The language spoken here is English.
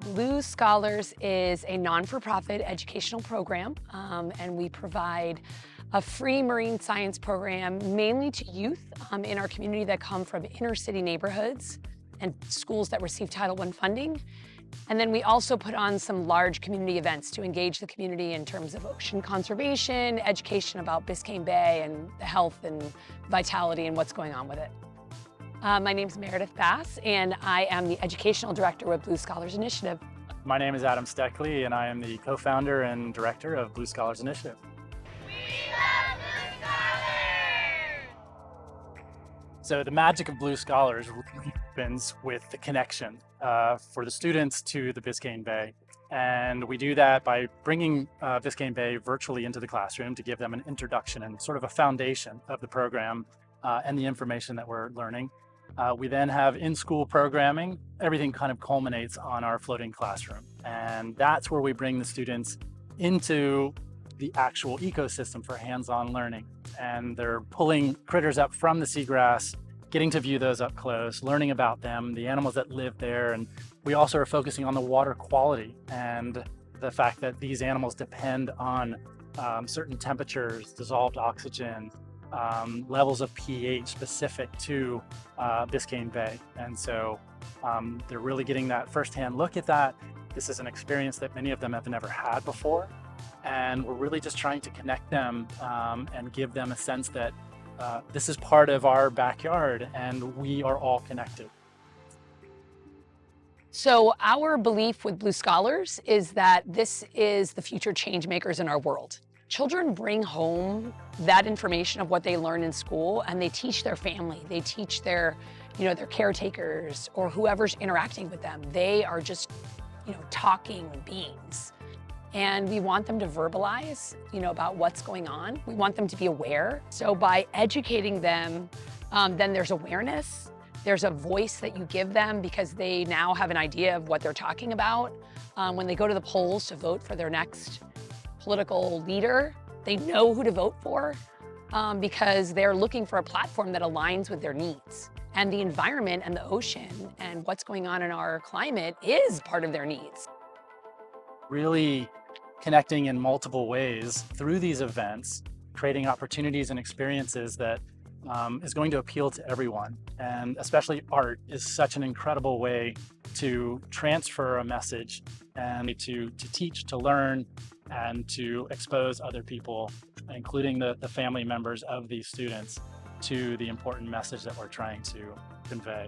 Blue Scholars is a non-for-profit educational program, and we provide a free marine science program mainly to youth in our community that come from inner city neighborhoods and schools that receive Title I funding. And then we also put on some large community events to engage the community in terms of ocean conservation, education about Biscayne Bay and the health and vitality and what's going on with it. My name is Meredith Bass, and I am the Educational Director with Blue Scholars Initiative. My name is Adam Steckley, and I am the co-founder and director of Blue Scholars Initiative. We love Blue Scholars! So the magic of Blue Scholars really opens with the connection for the students to the Biscayne Bay. And we do that by bringing Biscayne Bay virtually into the classroom to give them an introduction and sort of a foundation of the program and the information that we're learning. We then have in-school programming. Everything kind of culminates on our floating classroom. And that's where we bring the students into the actual ecosystem for hands-on learning. And they're pulling critters up from the seagrass, getting to view those up close, learning about them, the animals that live there. And we also are focusing on the water quality and the fact that these animals depend on certain temperatures, dissolved oxygen, levels of pH specific to Biscayne Bay. And so they're really getting that firsthand look at that. This is an experience that many of them have never had before. And we're really just trying to connect them and give them a sense that this is part of our backyard and we are all connected. So our belief with Blue Scholars is that this is the future change makers in our world. Children bring home that information of what they learn in school, and they teach their family. They teach their caretakers or whoever's interacting with them. They are just, talking beings. And we want them to verbalize, about what's going on. We want them to be aware. So by educating them, then there's awareness. There's a voice that you give them because they now have an idea of what they're talking about. When they go to the polls to vote for their next political leader, they know who to vote for because they're looking for a platform that aligns with their needs. And the environment and the ocean and what's going on in our climate is part of their needs. Really connecting in multiple ways through these events, creating opportunities and experiences that is going to appeal to everyone. And especially art is such an incredible way to transfer a message and to teach, to learn, and to expose other people, including the family members of these students, to the important message that we're trying to convey.